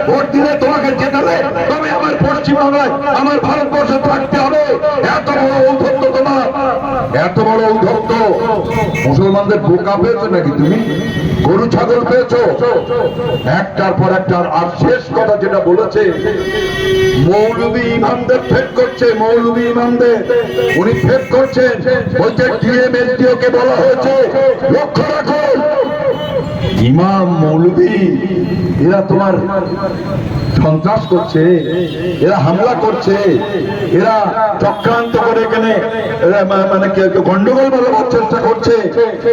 Vote দিলে তোমাকে জেতালে তবে আমার পশ্চিমবাংলায় আমার ভারতবর্ষে থাকতে হবে। এত বড় ঔদ্ধত্য তোমার, এত বড় ঔদ্ধত্য। মুসলমানদের বোকা পেয়েছো নাকি তুমি? গরু ছাগল পেয়েছো? একটার পর একটা। আর শেষ কথা যেটা বলেছে, মৌলভী ইমামদের ফেট করছে, মৌলভী ইমামদের উনি ফেট করছেন। বলছে ডিএমএলটিও কে বলা হয়েছে লক্ষ্য রাখো, ইমাম মৌলভী এরা তোমার সন্ত্রাস করছে, এরা হামলা করছে, এরা চক্রান্ত করে এখানে মানে গন্ডগোল বাড়াবার চেষ্টা করছে।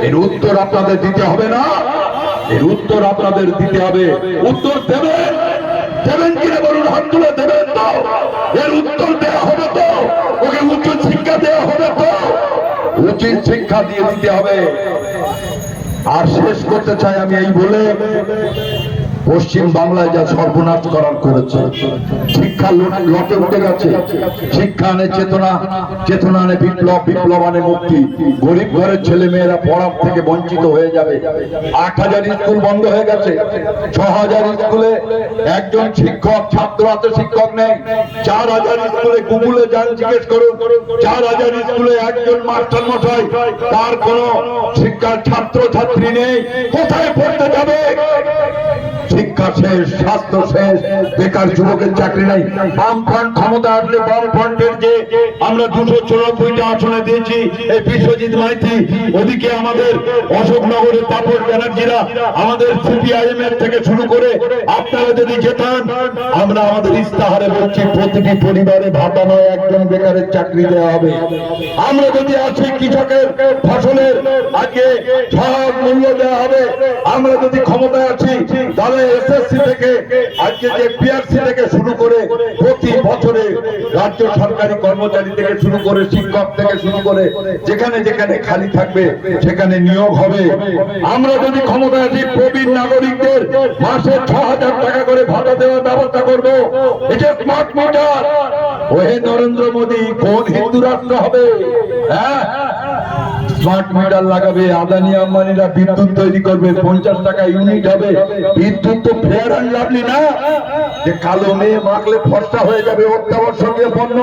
এর উত্তর আপনাদের দিতে হবে না, এর উত্তর আপনাদের দিতে হবে। উত্তর দেবেন, দেবেন কিনা বলুন, হাত তুলে দেবেন তো? এর উত্তর দেওয়া হবে তো? ওকে উচিত শিক্ষা দেওয়া হবে তো? উচিত শিক্ষা দিয়ে দিতে হবে। আর শেষ করতে চাই আমি এই বলে, পশ্চিম বাংলায় যা সর্বনাশ করার করেছে, শিক্ষা লটে উঠে গেছে। শিক্ষা আনে চেতনা, চেতনা আনে বিপ্লব, বিপ্লব আনে মুক্তি। গরিব ঘরের ছেলে মেয়েরা পড়ার থেকে বঞ্চিত হয়ে যাবে। ৮,০০০ স্কুল বন্ধ হয়ে গেছে, ৬,০০০ স্কুলে একজন শিক্ষক, ছাত্র আছে শিক্ষক নেই। ৪,০০০ স্কুলে গুগলে যান জিজ্ঞেস করুন, ৪,০০০ স্কুলে একজন মাস্টার মশাই, তার কোন শিক্ষার ছাত্র ছাত্রী নেই। কোথায় পড়তে যাবে? শিক্ষা শেষ, স্বাস্থ্য শেষ, বেকার যুবকের চাকরি নাই। বামফ্রন্ট ক্ষমতা আসলে বামফ্রন্টের যে আমরা 294টা আসনে দিয়েছি, এই বিশ্বজিৎ মাইতি, ওদিকে আমাদের অশোকনগরের তাপস ব্যানার্জিরা, আমাদের সিপিআইএম এর থেকে শুরু করে আপনারা যদি যেতাম, আমরা আমাদের ইস্তাহারে বলছি প্রতিটি পরিবারে ভাতা নয় একজন বেকারের চাকরি দেওয়া হবে। আমরা যদি আসি কৃষকের ফসলের আজকে সব মূল্য দেওয়া হবে। আমরা যদি ক্ষমতায় আছি তাহলে এসএসসি থেকে আজকে যে পিআরসি থেকে শুরু করে প্রতি বছরে রাজ্য সরকারি কর্মচারী থেকে শুরু করে শিক্ষক থেকে শুরু করে যেখানে যেখানে খালি থাকবে সেখানে নিয়োগ হবে। আমরা যদি ক্ষমতায় আছি প্রবীণ নাগরিকদের মাসে ৬,০০০ টাকা করে ভাতা দেওয়ার ব্যবস্থা করব। এটা স্মার্ট মিটার। ওহে নরেন্দ্র মোদী, কোন হিন্দু রাষ্ট্র হবে? হ্যাঁ, স্মার্ট মিটার লাগাবে, আদানি আম্বানিরা বিদ্যুৎ তৈরি করবে, 50 টাকা ইউনিট হবে। বিদ্যুৎ তো ফেয়ার অ্যান্ড লাভলি না যে কালো মেয়ে মাখলে ফর্সা হয়ে যাবে, অত্যাবশ্যকীয় পণ্য।